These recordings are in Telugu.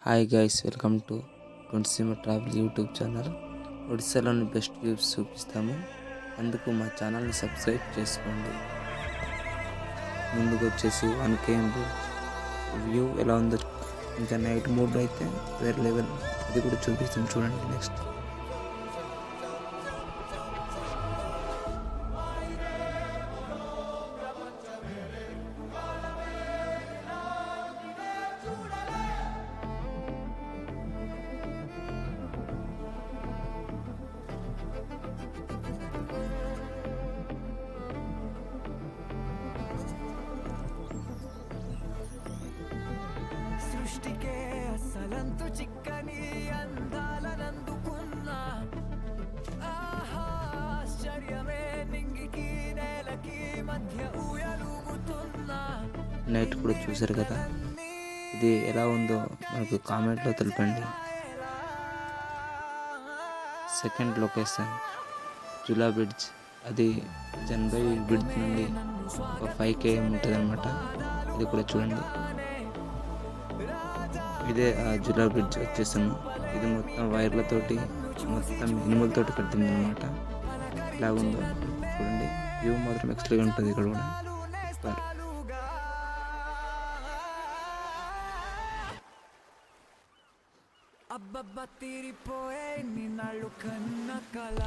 హాయ్ గైస్, వెల్కమ్ టు ట్వంటీసీమ ట్రావెల్ యూట్యూబ్ ఛానల్. ఒడిశాలోని బెస్ట్ వ్యూస్ చూపిస్తాము. అందుకు మా ఛానల్ని సబ్స్క్రైబ్ చేసుకోండి. ముందుకు వచ్చేసి 1 km వ్యూ ఎలా ఉందో, ఇంకా నైట్ మోడ్ అయితే వేరే లెవెల్, అది కూడా చూపిస్తాం చూడండి. నెక్స్ట్ సృష్టికే అసలంతు చిక్కని అందాలనందుకున్నా ఆశ్చర్యమే నింగికి నేలకి మధ్య ఊయలుగుతున్నా. నైట్ కూడా చూసారు కదా, ఇది ఎలా ఉందో మనకు కామెంట్లో తెలపండి. సెకండ్ లొకేషన్ జులా బ్రిడ్జ్, అది జన్బై బ్రిడ్జ్ నుండి ఒక 5 km ఉంటుంది అనమాట. ఇది కూడా చూడండి. ఇదే జులా బ్రిడ్జ్ వచ్చేసాము. ఇది మొత్తం వైర్లతోటి, మొత్తం ఇనుములతోటి కట్టింది అనమాట. ఇలా ఉందో చూడండి. వ్యూ మాత్రం ఎక్స్ట్రా ఉంటుంది ఇక్కడ కూడా. అబ్బబ్బ తీరిపోయే నిన్నాళ్ళు కన్న కళ.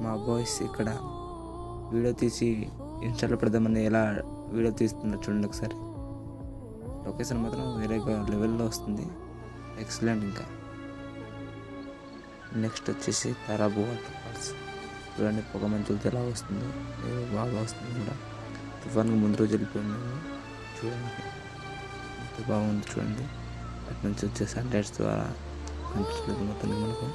మా బాయ్స్ ఇక్కడ వీడియో తీసి ఇన్స్టాలో పెడదామని ఎలా వీడియో తీస్తున్నారు చూడండి ఒకసారి. లొకేషన్ మాత్రం వేరే లెవెల్లో వస్తుంది, ఎక్సలెంట్. ఇంకా నెక్స్ట్ వచ్చేసి తారాబు వాటర్ ఫాల్స్ చూడండి. పొగ మంచులతో ఎలా వస్తుందో, బాగా వస్తుంది కూడా. తుఫాన్కి ముందు రోజు వెళ్ళిపోయినాము చూడండి, ఎంత బాగుంది చూడండి. అటు నుంచి వచ్చే సన్లైట్స్ ద్వారా కనిపించలేదు మొత్తం మనకు.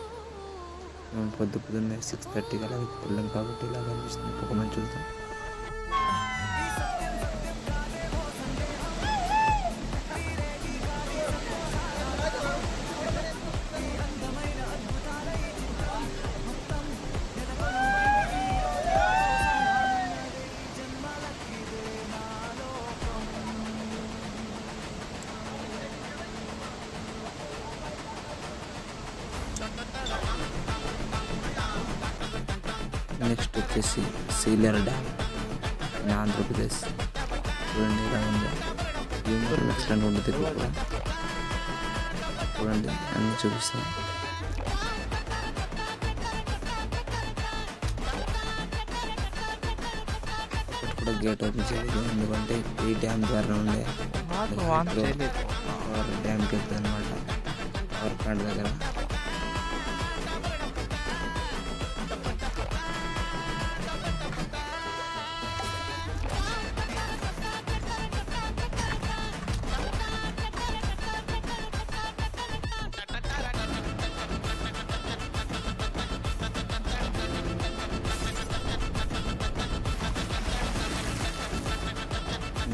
మేము పొద్దున్నే 6:30కి అలా వెళ్ళాం కాబట్టి ఇలా కనిపిస్తుంది పొగ మంచులతో. నెక్స్ట్ వచ్చేసి సీలేరు డ్యామ్ ఇన్ ఆంధ్రప్రదేశ్ చూడండి ఎలా ఉందో. ఎక్సలెంట్ ఉంటుంది కూడా చూడండి, అన్నీ చూపిస్తాం. ఇక్కడ కూడా గేట్ ఓపెన్ చేయలేదు, ఎందుకంటే ఈ డ్యామ్ ద్వారా ఉండే డ్యామ్కి వెళ్తుంది అనమాట, పవర్ ప్లాంట్ దగ్గర.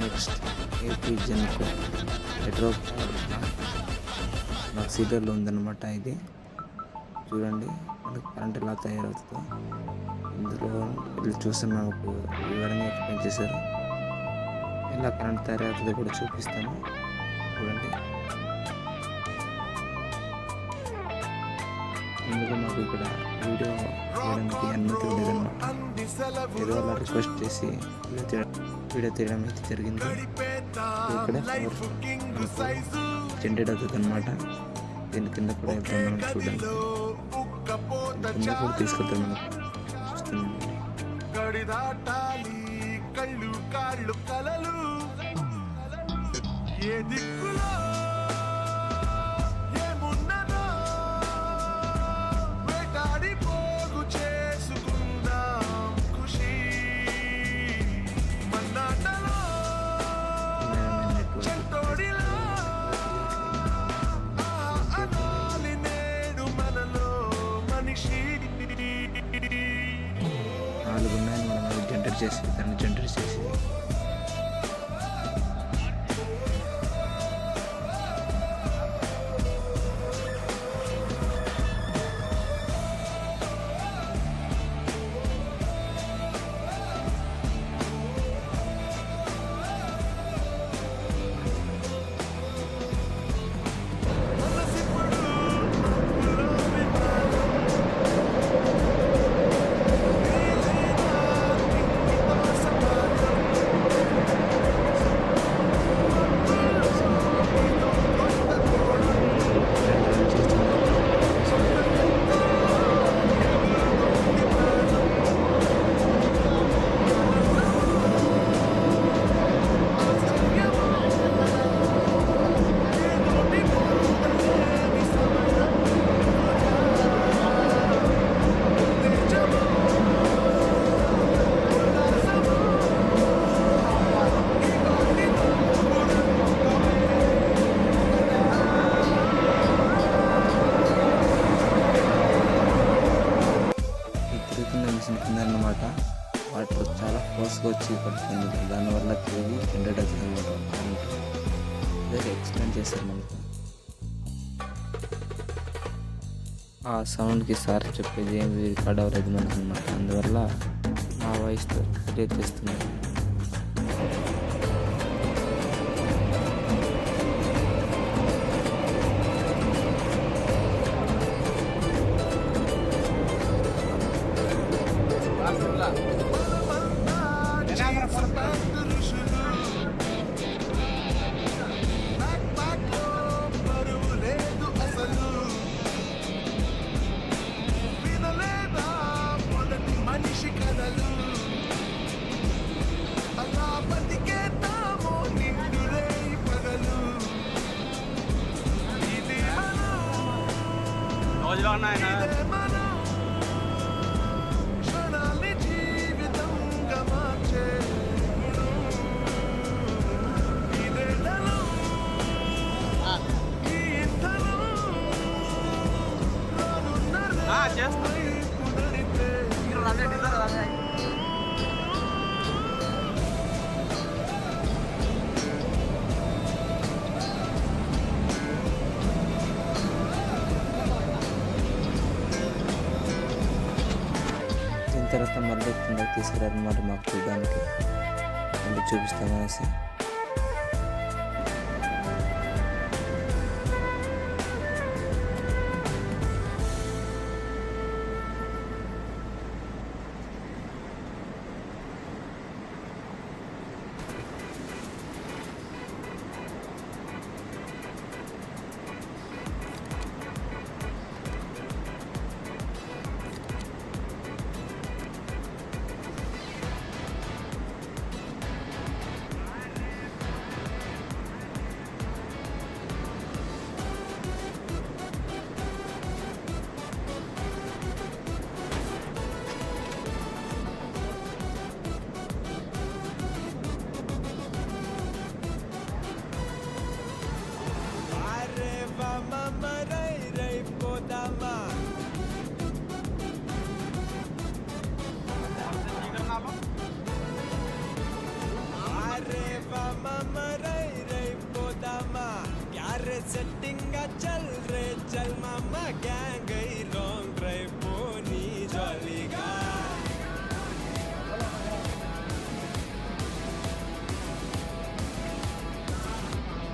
Next AP Genco hydro power plant మాకు సీడర్లో ఉందన్నమాట. ఇది చూడండి మనకు కరెంట్ ఎలా తయారవుతుందో. ఇందులో వీళ్ళు చూస్తే మనకు వివరంగా ఎక్స్ప్లెయిన్ చేశారు. ఎలా కరెంట్ తయారవుతుందో కూడా చూపిస్తాను చూడండి. ఇందులో మాకు ఇక్కడ వీడియో తీయడానికి అనుమతి ఉండేదన్నమాట. ఏదో అలా రిక్వెస్ట్ చేసి వీడియో తీయడం అయితే జరిగింది. ఇక్కడ జనరేట్ అవుతుంది అనమాట. దీని కింద కూడా వెళ్తాం మనం చూడండి. కింద కూడా తీసుకెళ్తాం మనం చూస్తున్నాం. జనరేట్ చేసి చేస్తారు మనకు. ఆ సౌండ్కి సార్ చెప్పేది ఏమి రికార్డ్ అవ్వలేదు మనకు అనమాట. అందువల్ల ఆ వాయిస్తో క్రియేట్ చేస్తున్నారు. మనిషి కథలు అలా బతికేద్దాము నిండురే పగలు. ఇది మనం క్షణాన్ని జీవితంగా మార్చే ఇదే దళం, ఈ ఇంధనం రానున్న రేపు నడిపే దీని తర్వాత మళ్ళీ కిందకి తీసుకురారన్నమాట మాకు చూడడానికి. మళ్ళీ చూపిస్తామనేసి सेटिंग चल रे चल मामा गैंग गई लॉन्ग ड्राइव पोनी जॉलीगा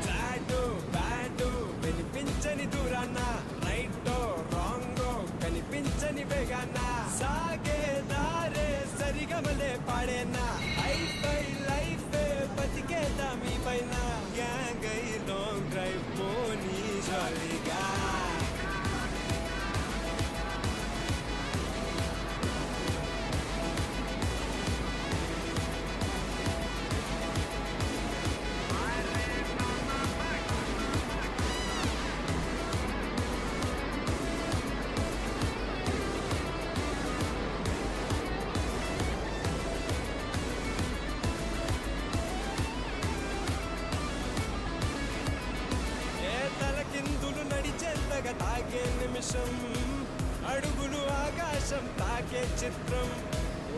చాడు బ్యాడు వినిపించని దూరాన రైటో రాంగో కనిపించని వేగాన సాగే దారే సరిగమలే పాడేనా హైఫై లైఫ్ బతికేదా మీ పైన గ్యాంగ్ అయి లాంగ్ డ్రైవ్ పోనీ జాలీగా తాగే నిమిషం అడుగులు ఆకాశం తాకే చిత్రం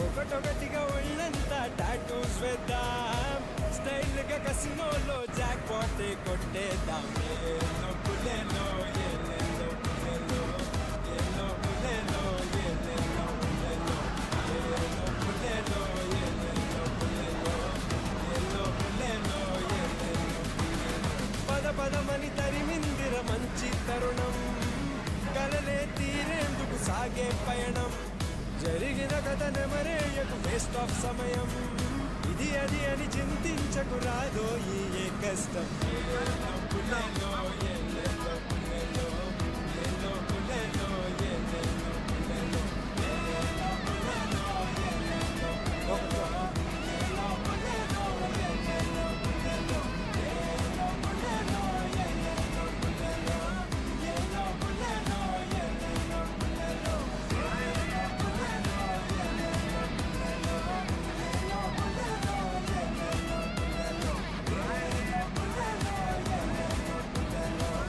ఒకటొకటిగా ఒళ్ళంతా టాటూస్ వేద్దాం స్టైల్ గా కసినోలో జాక్ పాటే కొట్టేద్దాం ఏలో పులేలో ఏలేలో పులేలో ఏలో పులేలో ఏలేలో పులేలో ఏలో పులేలో ఏలేలో పులేలో ఏలో పులేలో ఏలేలో పద పదమని తరిమిందిర మంచి తరుణం కలలే తీరేందుకు సాగే పయనం జరిగిన కథ నెమరేయకు వేస్ట్ ఆఫ్ సమయం ఇది అది అని చింతించకు రాదో ఈ కష్టం ఏలో పులేలో ఏలేలో పులేలో ఏలో పులేలో ఏలేలో పులేలో ఏలో పులేలో ఏలేలో పులేలో ఏలో పులేలో ఏలేలో పులేలో ఏలో పులేలో ఏలేలో పులేలో ఏలో పులేలో ఏలేలో పులేలో ఏలో పులేలో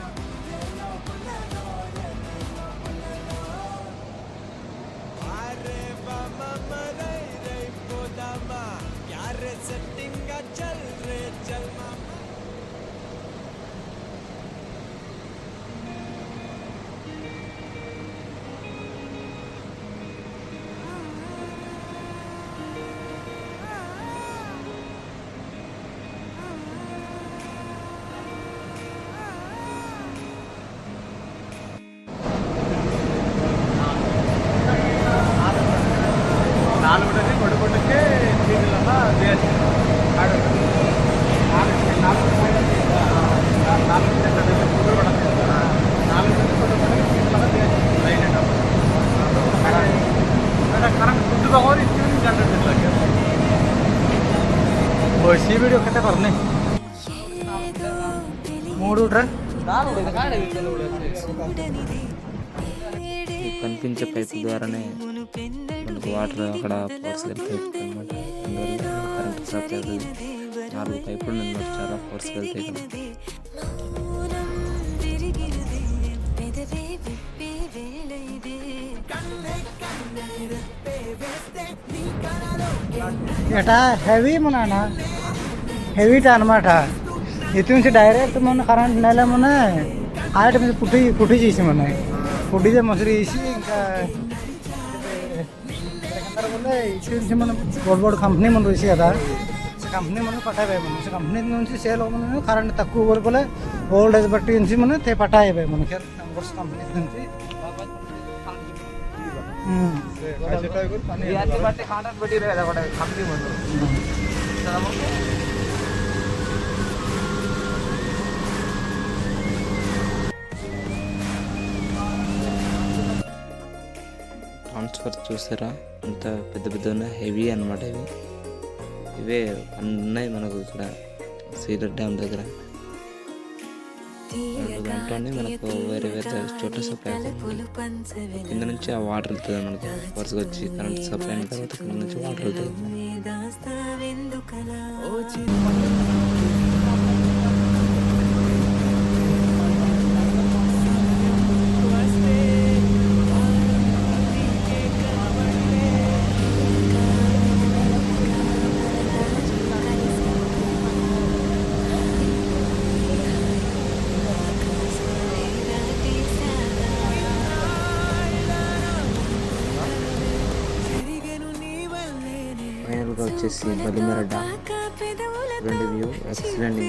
మూడు ట్రా ఈ కనిపించే పైపు ద్వారానే మనకు వాటర్ అక్కడ ఫోర్స్ వెళ్తాయి అనమాట. అందువల్ల కరెంట్ షాక్ అవుతుంది. 4 పైపులు నేను చాలా ఫోర్స్ వెళ్తాయి కదా. ఎటా హెవీ మునా హెవీట అనమాట. ఎత్తు నుంచి డైరెక్ట్ మొన్న కరెంట్ నెల మొన్న ఆట మీద పుట్టి చేసి మొన్న పుట్టిదే మొసరు చేసి ఇంకా ఇటు నుంచి మనం బోర్డు కంపెనీ మనం చూసి కదా కంపెనీ మనం పట్టాయి మనం కంపెనీ నుంచి సేల్ అవ్వమని కరెంట్ తక్కువ వరకులే ఓల్డేజ్ బట్టి నుంచి మనం పట్టాయి మనకి కంపెనీ నుంచి ట్రాన్స్ఫర్ చూసారా అంత పెద్ద పెద్ద హెవీ అనమాట. ఇవే ఉన్నాయి మనకు ఇక్కడ సీడర్ డ్యామ్ దగ్గర. దాంట్లోనే మనకు వేరే వేరే చోట్ల సప్లై అవుతుంది. కింద నుంచి ఆ వాటర్ వెళ్తుంది మనకు వరుసగా వచ్చి కరెంట్ సప్లై అయిన తర్వాత కింద నుంచి వాటర్ వెళ్తుంది. ఫైనల్గా వచ్చేసి బలిమెర డ్యామ్ రెండు వ్యూ ఎక్సలెంట్.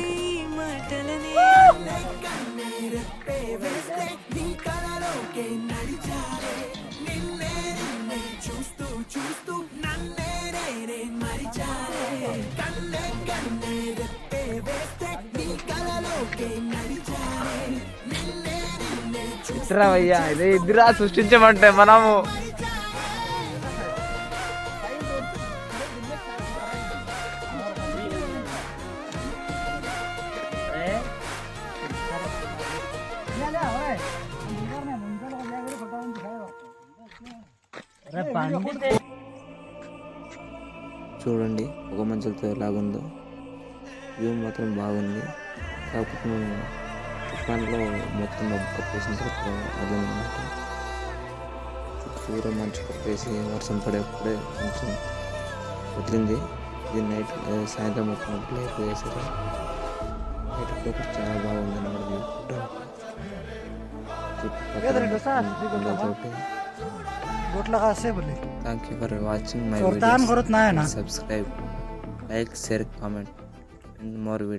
ఇద్దరవయ్యా ఇదే ఇద్దరా సృష్టించమంటే మనము చూడండి ఒక మంచులతో ఎలాగుందో. వ్యూ మాత్రం బాగుంది. కాకపోతే మేము తుఫాన్లో మొత్తం మబ్బు కప్పేసిన తర్వాత అదనమాట. చుట్టూరా మంచు కప్పేసి వర్షం పడేప్పుడే కొంచెం వదిలింది. ఇది నైట్ సాయంత్రం మొత్తం లైట్ వేసారు. నైట్ కూడా చాలా బాగుంది అన్నమాట. Thank you for watching my videos. Subscribe, like, share, comment and more videos.